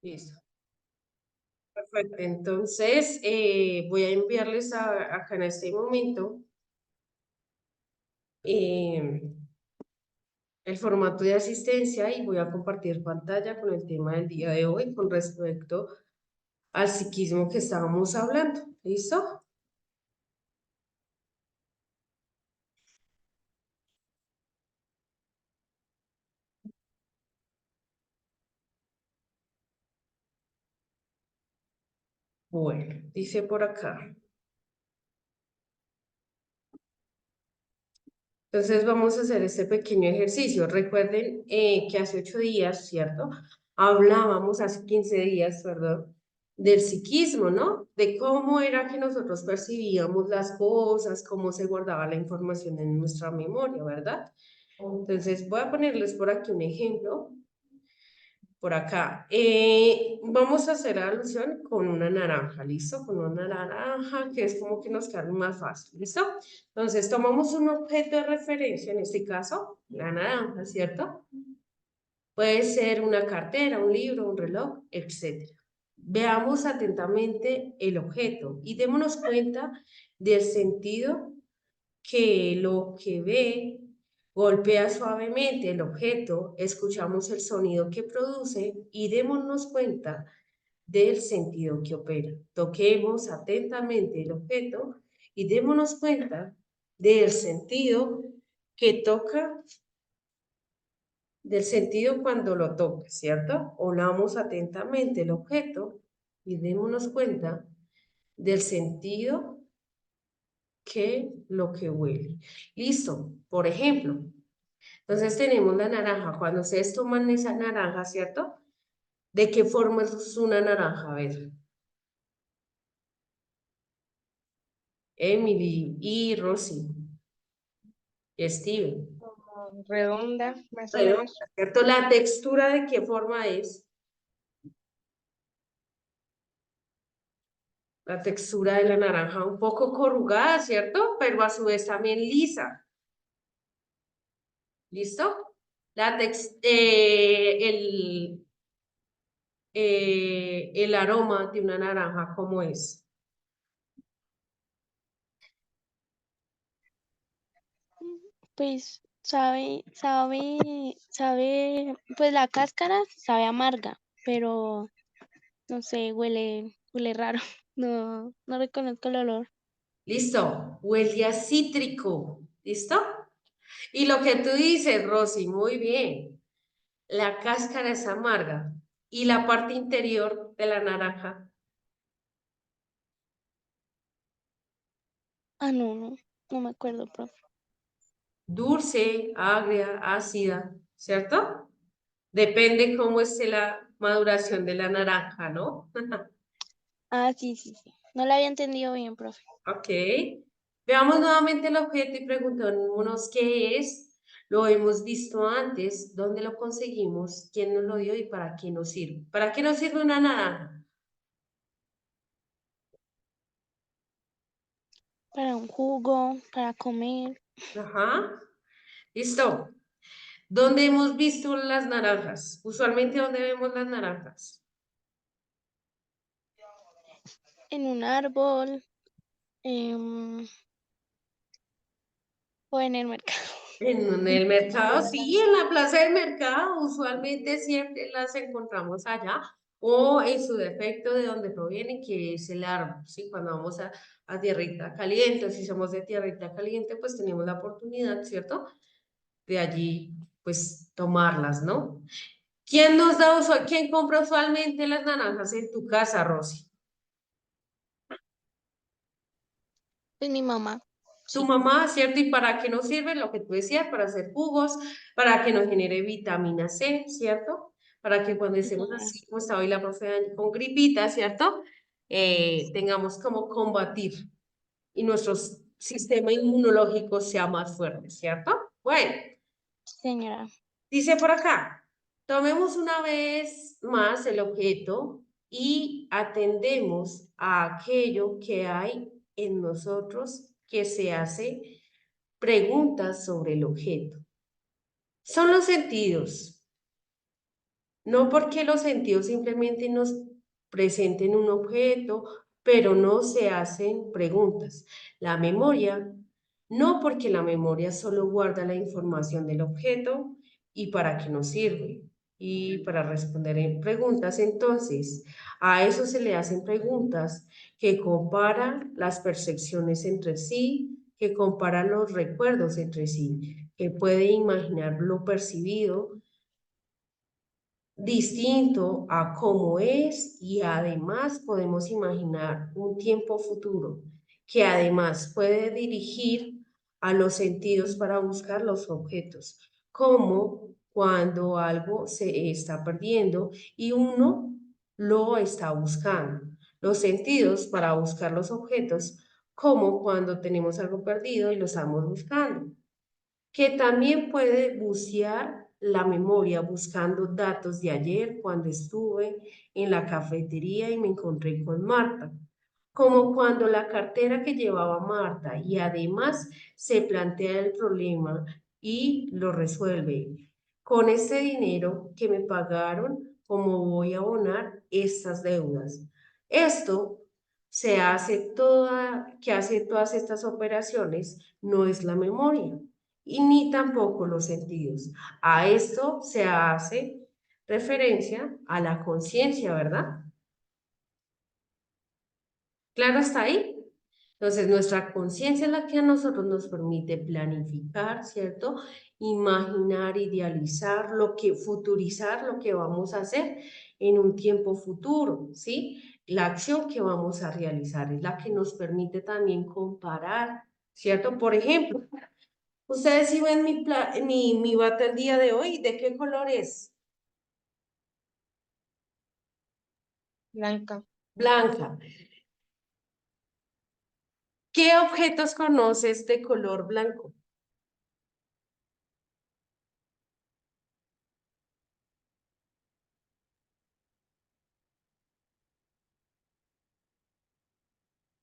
Listo. Perfecto. Entonces, voy a enviarles acá en este momento eh, el formato de asistencia y voy a compartir pantalla con el tema del día de hoy con respecto al psiquismo que estábamos hablando. ¿Listo? Bueno, dice por acá. Entonces vamos a hacer este pequeño ejercicio. Recuerden que hace 8 días, ¿cierto? Hablábamos hace 15 días, perdón, del psiquismo, ¿no? De cómo era que nosotros percibíamos las cosas, cómo se guardaba la información en nuestra memoria, ¿verdad? Entonces voy a ponerles por aquí un ejemplo por acá. Vamos a hacer alusión con una naranja, ¿listo? Con una naranja que es como que nos queda más fácil, ¿listo? Entonces tomamos un objeto de referencia, en este caso, la naranja, ¿cierto? Puede ser una cartera, un libro, un reloj, etcétera. Veamos atentamente el objeto y démonos cuenta del sentido que lo que ve golpea suavemente el objeto, escuchamos el sonido que produce y démonos cuenta del sentido que opera. Toquemos atentamente el objeto y démonos cuenta del sentido que toca, del sentido cuando lo toca, ¿cierto? Olamos atentamente el objeto y démonos cuenta del sentido que lo que huele. Listo, por ejemplo, entonces tenemos la naranja. Cuando ustedes toman esa naranja, ¿cierto? ¿De qué forma es una naranja? A ver, Emily y Rosy, y Steven. Como redonda, más o Redonda, menos. ¿cierto? La textura de qué forma es. La textura de la naranja un poco corrugada, ¿cierto? Pero a su vez también lisa. ¿Listo? El aroma de una naranja, ¿cómo es? Pues pues la cáscara sabe amarga, pero no sé, huele raro. No, no reconozco el olor. ¿Listo? Huele a cítrico. ¿Listo? Y lo que tú dices, Rosy, muy bien. La cáscara es amarga y la parte interior de la naranja, Ah, no, no, no me acuerdo, profe. dulce, agria, ácida, ¿cierto? Depende cómo esté la maduración de la naranja, ¿no? Ah, sí, sí, sí. No la había entendido bien, profe. Ok. Veamos nuevamente el objeto y preguntémonos qué es. Lo hemos visto antes, dónde lo conseguimos, quién nos lo dio y para qué nos sirve. ¿Para qué nos sirve una naranja? Para un jugo, para comer, Ajá. Listo. ¿Dónde hemos visto las naranjas? Usualmente, ¿dónde vemos las naranjas? en un árbol, em, o en el mercado. En el mercado, sí, en la plaza del mercado, usualmente siempre las encontramos allá, o en su defecto de donde provienen, que es el árbol, ¿sí? Cuando vamos a tierrita caliente, si somos de tierrita caliente, pues tenemos la oportunidad, ¿cierto? De allí, pues, tomarlas, ¿no? ¿Quién compra usualmente las naranjas en tu casa, Rosy? Pues mi mamá, Tu sí. mamá, ¿cierto? ¿Y para qué nos sirve lo que tú decías? Para hacer jugos, para que nos genere vitamina C, ¿cierto? Para que cuando Sí, estemos señora. así como está hoy la profe Dani, con gripita, ¿cierto? Tengamos como combatir y nuestro sistema inmunológico sea más fuerte, ¿cierto? Bueno, Sí, señora. dice por acá, tomemos una vez más el objeto y atendemos a aquello que hay en nosotros que se hace preguntas sobre el objeto. Son los sentidos. No porque los sentidos simplemente nos presenten un objeto, pero no se hacen preguntas. La memoria, no porque la memoria solo guarda la información del objeto y para qué nos sirve. Y para responder en preguntas, entonces, a eso se le hacen preguntas que comparan las percepciones entre sí, que comparan los recuerdos entre sí, que puede imaginar lo percibido distinto a cómo es y además podemos imaginar un tiempo futuro que además puede dirigir a los sentidos para buscar los objetos, como cuando algo se está perdiendo y uno lo está buscando. Los sentidos para buscar los objetos, como cuando tenemos algo perdido y lo estamos buscando, que también puede bucear la memoria buscando datos de ayer cuando estuve en la cafetería y me encontré con Marta, como cuando la cartera que llevaba Marta y además se plantea el problema y lo resuelve. Con este dinero que me pagaron, ¿cómo voy a abonar estas deudas? Esto que hace todas estas operaciones no es la memoria y ni tampoco los sentidos. A esto se hace referencia a la conciencia, ¿verdad? Claro, está ahí. Entonces, nuestra conciencia es la que a nosotros nos permite planificar, ¿cierto? Imaginar, idealizar, futurizar lo que vamos a hacer en un tiempo futuro, ¿sí? La acción que vamos a realizar es la que nos permite también comparar, ¿cierto? Por ejemplo, ustedes si ven mi bata el día de hoy, ¿de qué color es? Blanca. Blanca. ¿Qué objetos conoces de color blanco?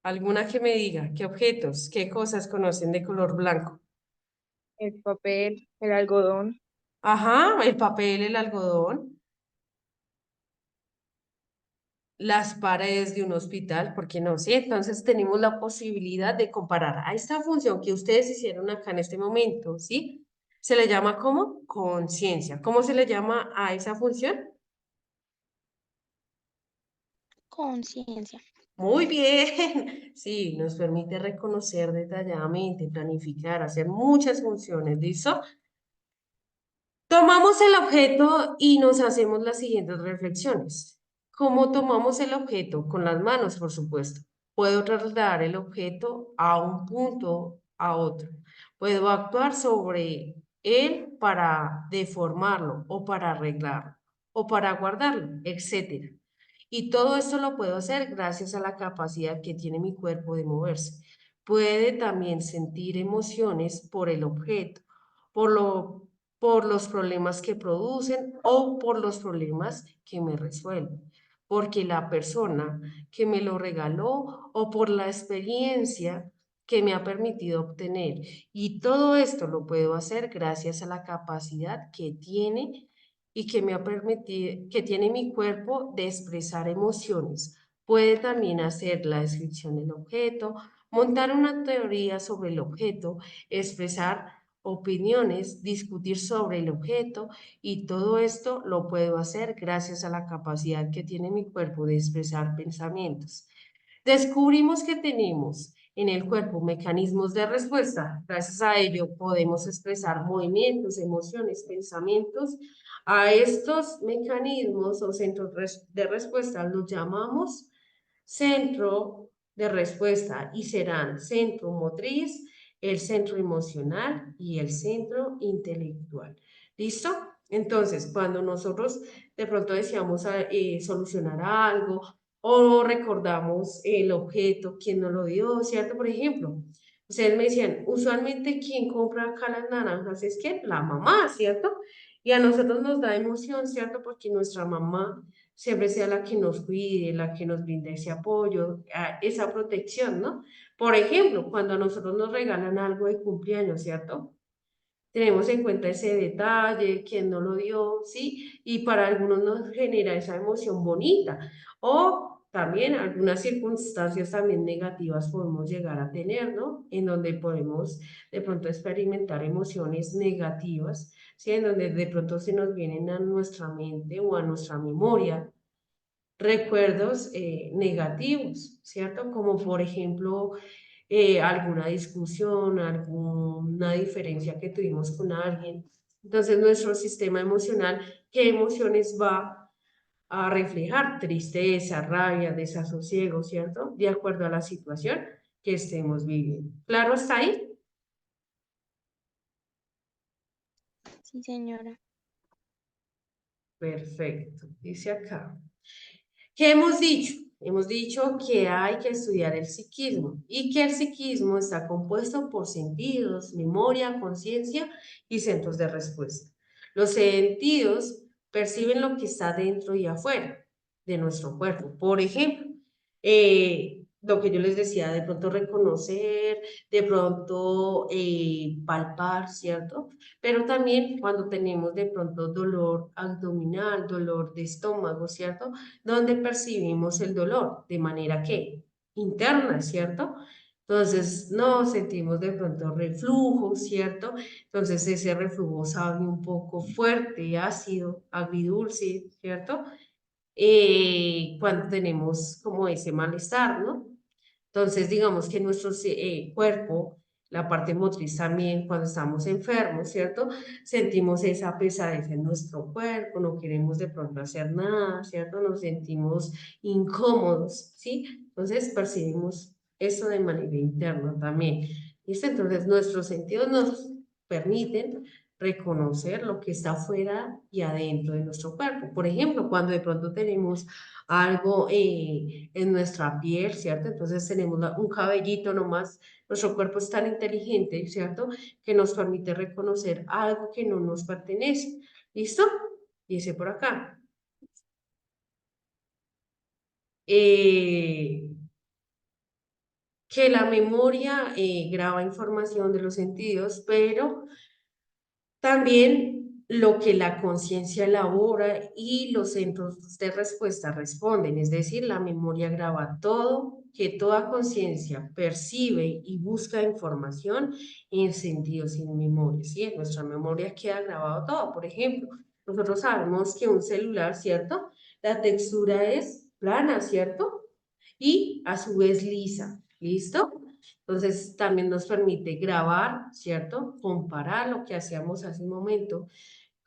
Alguna que me diga, ¿qué objetos, qué cosas conocen de color blanco? El papel, el algodón. Ajá, el papel, el algodón, las paredes de un hospital, ¿por qué no? Sí, entonces tenemos la posibilidad de comparar a esta función que ustedes hicieron acá en este momento, ¿sí? Se le llama como conciencia. ¿Cómo se le llama a esa función? Conciencia. Muy bien, sí, nos permite reconocer detalladamente, planificar, hacer muchas funciones, ¿listo? Tomamos el objeto y nos hacemos las siguientes reflexiones. ¿Cómo tomamos el objeto? Con las manos, por supuesto. Puedo trasladar el objeto a un punto, a otro. Puedo actuar sobre él para deformarlo o para arreglarlo o para guardarlo, etcétera. Y todo esto lo puedo hacer gracias a la capacidad que tiene mi cuerpo de moverse. Puede también sentir emociones por el objeto, por lo, por los problemas que producen o por los problemas que me resuelven, porque la persona que me lo regaló o por la experiencia que me ha permitido obtener. Y todo esto lo puedo hacer gracias a la capacidad que tiene y que me ha permitido, que tiene mi cuerpo de expresar emociones. Puede también hacer la descripción del objeto, montar una teoría sobre el objeto, expresar opiniones, discutir sobre el objeto y todo esto lo puedo hacer gracias a la capacidad que tiene mi cuerpo de expresar pensamientos. Descubrimos que tenemos en el cuerpo mecanismos de respuesta. Gracias a ello podemos expresar movimientos, emociones, pensamientos. A estos mecanismos o centros de respuesta los llamamos centro de respuesta y serán centro motriz, el centro emocional y el centro intelectual. ¿Listo? Entonces, cuando nosotros de pronto deseamos solucionar algo o recordamos el objeto, quién nos lo dio, ¿cierto? Por ejemplo, ustedes me decían, usualmente quien compra acá las naranjas es que la mamá, ¿cierto? Y a nosotros nos da emoción, ¿cierto? Porque nuestra mamá siempre sea la que nos cuide, la que nos brinde ese apoyo, esa protección, ¿no? Por ejemplo, cuando a nosotros nos regalan algo de cumpleaños, ¿cierto? tenemos en cuenta ese detalle, quién no lo dio, ¿sí? Y para algunos nos genera esa emoción bonita. O también algunas circunstancias también negativas podemos llegar a tener, ¿no? En donde podemos de pronto experimentar emociones negativas, ¿sí? En donde de pronto se nos vienen a nuestra mente o a nuestra memoria recuerdos negativos, ¿cierto? Como por ejemplo alguna discusión, alguna diferencia que tuvimos con alguien. Entonces nuestro sistema emocional, ¿qué emociones va a reflejar? Tristeza, rabia, desasosiego, ¿cierto? De acuerdo a la situación que estemos viviendo. ¿Claro está ahí? Sí, señora. Perfecto, dice acá. ¿Qué hemos dicho? Hemos dicho que hay que estudiar el psiquismo y que el psiquismo está compuesto por sentidos, memoria, conciencia y centros de respuesta. Los sentidos perciben lo que está dentro y afuera de nuestro cuerpo. Por ejemplo, lo que yo les decía, de pronto reconocer, de pronto palpar, ¿cierto? Pero también cuando tenemos de pronto dolor abdominal, dolor de estómago, ¿cierto? Donde percibimos el dolor de manera que interna, ¿cierto? Entonces, no sentimos de pronto reflujo, ¿cierto? Entonces, ese reflujo sabe un poco fuerte, ácido, agridulce, ¿cierto? Cuando tenemos como ese malestar, ¿no? Entonces, digamos que nuestro cuerpo, la parte motriz también, cuando estamos enfermos, ¿cierto? Sentimos esa pesadez en nuestro cuerpo, no queremos de pronto hacer nada, ¿cierto? Nos sentimos incómodos, ¿sí? Entonces, percibimos eso de manera interna también. ¿Listo? Entonces, nuestros sentidos nos permiten reconocer lo que está afuera y adentro de nuestro cuerpo. Por ejemplo, cuando de pronto tenemos algo en nuestra piel, ¿cierto? Entonces tenemos un cabellito nomás, nuestro cuerpo es tan inteligente, ¿cierto? Que nos permite reconocer algo que no nos pertenece. ¿Listo? Dice por acá. Eh, que la memoria graba información de los sentidos, pero también lo que la conciencia elabora y los centros de respuesta responden, es decir, la memoria graba todo, que toda conciencia percibe y busca información en sentidos sin memoria, ¿sí? En nuestra memoria queda grabado todo. Por ejemplo, nosotros sabemos que un celular, ¿cierto? La textura es plana, ¿cierto? Y a su vez lisa, ¿listo? Entonces, también nos permite grabar, ¿cierto? Comparar lo que hacíamos hace un momento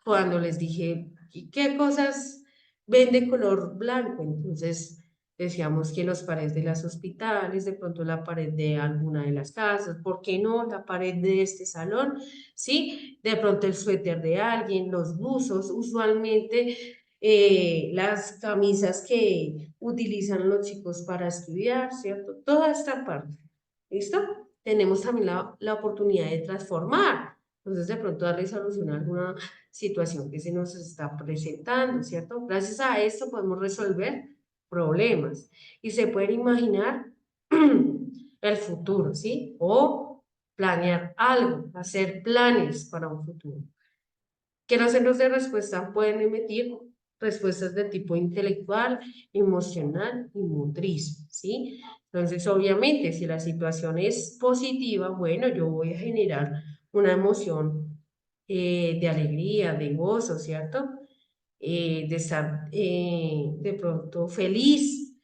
cuando les dije, ¿y qué cosas ven de color blanco? Entonces, decíamos que las paredes de los hospitales, de pronto la pared de alguna de las casas, ¿por qué no? La pared de este salón, ¿sí? De pronto el suéter de alguien, los buzos, usualmente las camisas que utilizan los chicos para estudiar, ¿cierto? Toda esta parte. ¿Listo? Tenemos también la oportunidad de transformar. Entonces, de pronto darle solución a alguna situación que se nos está presentando, ¿cierto? Gracias a esto podemos resolver problemas y se pueden imaginar el futuro, ¿sí? O planear algo, hacer planes para un futuro. Que los centros de respuesta pueden emitir respuestas de tipo intelectual, emocional y motriz, ¿sí? Entonces, obviamente, si la situación es positiva, bueno, yo voy a generar una emoción de alegría, de gozo, ¿cierto? De estar de pronto feliz,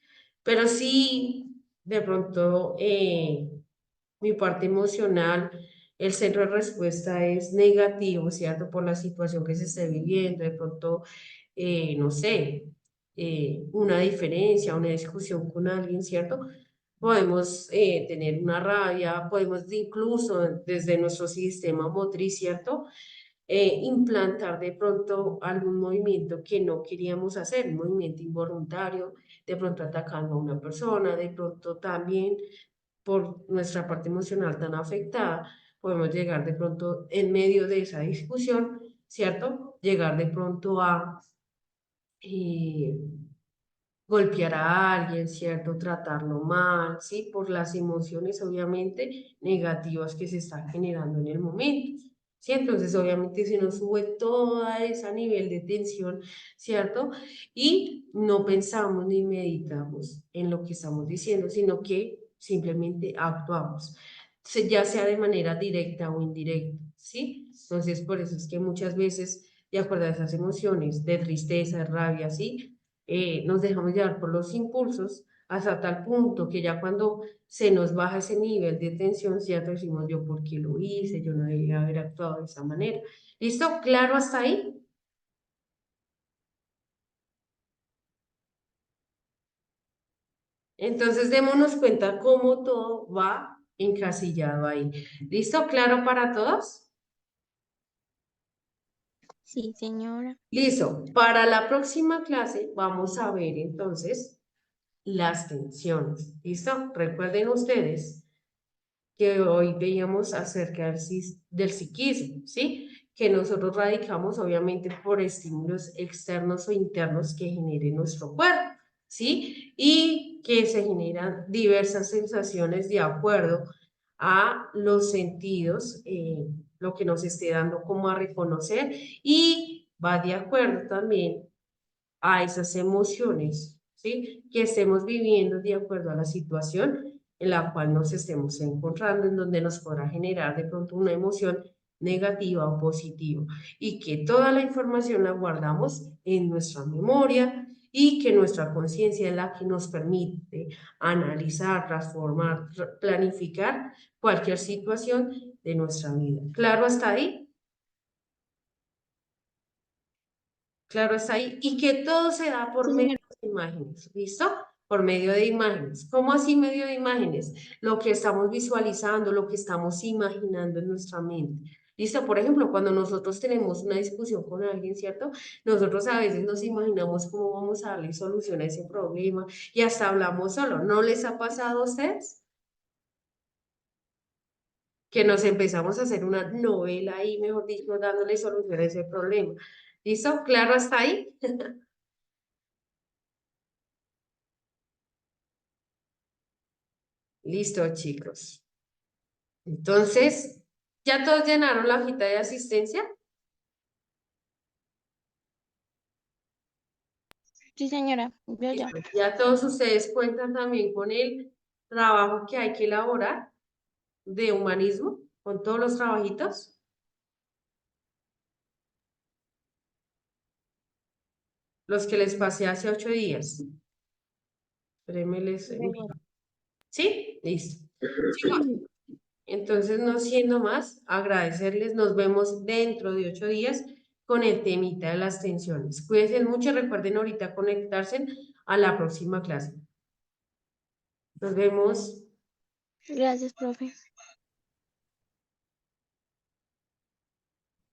pero sí, de pronto mi parte emocional, el centro de respuesta es negativo, ¿cierto? Por la situación que se esté viviendo, de pronto, no sé, una diferencia, una discusión con alguien, ¿cierto? Podemos tener una rabia, podemos incluso desde nuestro sistema motriz, ¿cierto? Implantar de pronto algún movimiento que no queríamos hacer, un movimiento involuntario, de pronto atacando a una persona, de pronto también por nuestra parte emocional tan afectada, podemos llegar de pronto en medio de esa discusión, ¿cierto? Llegar de pronto a eh, golpear a alguien, ¿cierto? Tratarlo mal, ¿sí? Por las emociones obviamente negativas que se están generando en el momento. ¿sí? Entonces, obviamente, se nos sube toda esa nivel de tensión, ¿cierto? Y no pensamos ni meditamos en lo que estamos diciendo, sino que simplemente actuamos, ya sea de manera directa o indirecta, ¿sí? Entonces, por eso es que muchas veces, de acuerdo a esas emociones de tristeza, de rabia, ¿sí? Nos dejamos llevar por los impulsos hasta tal punto que ya cuando se nos baja ese nivel de tensión, ¿cierto? Decimos, yo, ¿por qué lo hice? Yo no debía haber actuado de esa manera. ¿Listo? ¿Claro hasta ahí? Entonces, démonos cuenta cómo todo va encasillado ahí. ¿Listo? ¿Claro para todos? Sí, señora. Listo. Para la próxima clase vamos a ver entonces las tensiones. ¿Listo? Recuerden ustedes que hoy veíamos acerca del psiquismo, ¿sí? Que nosotros radicamos obviamente por estímulos externos o internos que genere nuestro cuerpo, ¿sí? Y que se generan diversas sensaciones de acuerdo a los sentidos, lo que nos esté dando como a reconocer y va de acuerdo también a esas emociones, ¿sí? Que estemos viviendo de acuerdo a la situación en la cual nos estemos encontrando, en donde nos podrá generar de pronto una emoción negativa o positiva y que toda la información la guardamos en nuestra memoria y que nuestra conciencia es la que nos permite analizar, transformar, planificar cualquier situación de nuestra vida. ¿Claro hasta ahí? Claro, está ahí. Y que todo se da por Sí, medio señora. de imágenes, ¿listo? Por medio de imágenes. ¿Cómo así medio de imágenes? Lo que estamos visualizando, lo que estamos imaginando en nuestra mente. ¿Listo? Por ejemplo, cuando nosotros tenemos una discusión con alguien, ¿cierto? Nosotros a veces nos imaginamos cómo vamos a darle solución a ese problema y hasta hablamos solo. ¿No les ha pasado a ustedes? Que nos empezamos a hacer una novela ahí, mejor dicho, dándole solución a ese problema. ¿Listo? ¿Claro hasta ahí? Listo, chicos. Entonces, ¿ya todos llenaron la hojita de asistencia? Sí, señora. Yo ya. ¿Ya todos ustedes cuentan también con el trabajo que hay que elaborar de humanismo, con todos los trabajitos? Los que les pasé hace 8 días. Espérenme, les envío. ¿Sí? Listo. Chicos, entonces, no siendo más, agradecerles. Nos vemos dentro de 8 días con el temita de las tensiones. Cuídense mucho. Recuerden ahorita conectarse a la próxima clase. Nos vemos. Gracias, profe.